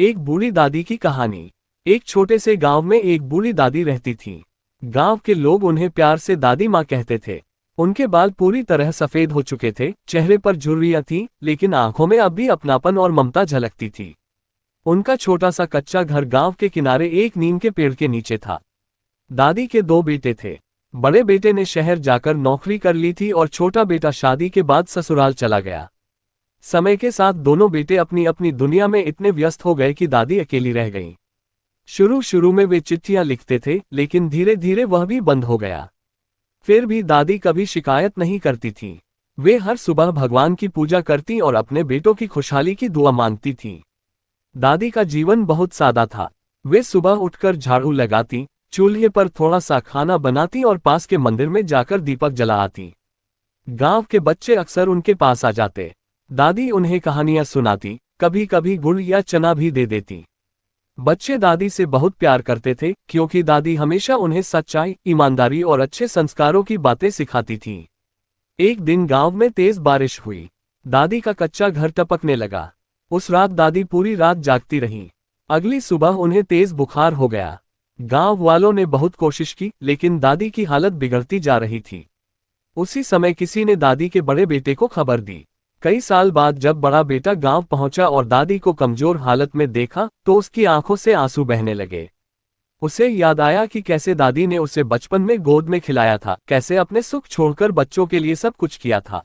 एक बूढ़ी दादी की कहानी। एक छोटे से गांव में एक बूढ़ी दादी रहती थी। गांव के लोग उन्हें प्यार से दादी माँ कहते थे। उनके बाल पूरी तरह सफेद हो चुके थे, चेहरे पर झुर्रियां थीं, लेकिन आंखों में अब भी अपनापन और ममता झलकती थी। उनका छोटा सा कच्चा घर गांव के किनारे एक नीम के पेड़ के नीचे था। दादी के दो बेटे थे। बड़े बेटे ने शहर जाकर नौकरी कर ली थी और छोटा बेटा शादी के बाद ससुराल चला गया। समय के साथ दोनों बेटे अपनी अपनी दुनिया में इतने व्यस्त हो गए कि दादी अकेली रह गईं। शुरू शुरू में वे चिट्ठियां लिखते थे, लेकिन धीरे धीरे वह भी बंद हो गया। फिर भी दादी कभी शिकायत नहीं करती थी। वे हर सुबह भगवान की पूजा करती और अपने बेटों की खुशहाली की दुआ मांगती थीं। दादी का जीवन बहुत सादा था। वे सुबह उठकर झाड़ू लगाती, चूल्हे पर थोड़ा सा खाना बनाती और पास के मंदिर में जाकर दीपक जला आती। गांव के बच्चे अक्सर उनके पास आ जाते। दादी उन्हें कहानियां सुनाती, कभी कभी गुड़ या चना भी दे देती। बच्चे दादी से बहुत प्यार करते थे, क्योंकि दादी हमेशा उन्हें सच्चाई, ईमानदारी और अच्छे संस्कारों की बातें सिखाती थी। एक दिन गांव में तेज बारिश हुई। दादी का कच्चा घर टपकने लगा। उस रात दादी पूरी रात जागती रही। अगली सुबह उन्हें तेज बुखार हो गया। गांव वालों ने बहुत कोशिश की, लेकिन दादी की हालत बिगड़ती जा रही थी। उसी समय किसी ने दादी के बड़े बेटे को खबर दी। कई साल बाद जब बड़ा बेटा गांव पहुंचा और दादी को कमजोर हालत में देखा, तो उसकी आंखों से आंसू बहने लगे। उसे याद आया कि कैसे दादी ने उसे बचपन में गोद में खिलाया था, कैसे अपने सुख छोड़कर बच्चों के लिए सब कुछ किया था।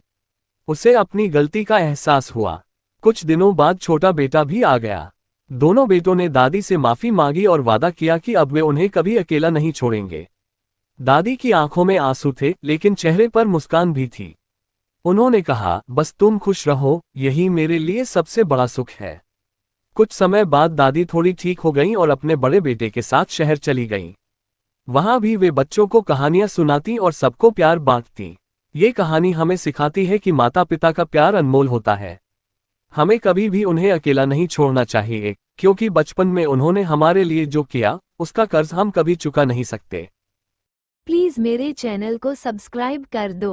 उसे अपनी गलती का एहसास हुआ। कुछ दिनों बाद छोटा बेटा भी आ गया। दोनों बेटों ने दादी से माफी मांगी और वादा किया कि अब वे उन्हें कभी अकेला नहीं छोड़ेंगे। दादी की आंखों में आंसू थे, लेकिन चेहरे पर मुस्कान भी थी। उन्होंने कहा, बस तुम खुश रहो, यही मेरे लिए सबसे बड़ा सुख है। कुछ समय बाद दादी थोड़ी ठीक हो गईं और अपने बड़े बेटे के साथ शहर चली गईं। वहां भी वे बच्चों को कहानियां सुनाती और सबको प्यार बांटती। ये कहानी हमें सिखाती है कि माता पिता का प्यार अनमोल होता है। हमें कभी भी उन्हें अकेला नहीं छोड़ना चाहिए, क्योंकि बचपन में उन्होंने हमारे लिए जो किया, उसका कर्ज हम कभी चुका नहीं सकते। प्लीज मेरे चैनल को सब्सक्राइब कर दो।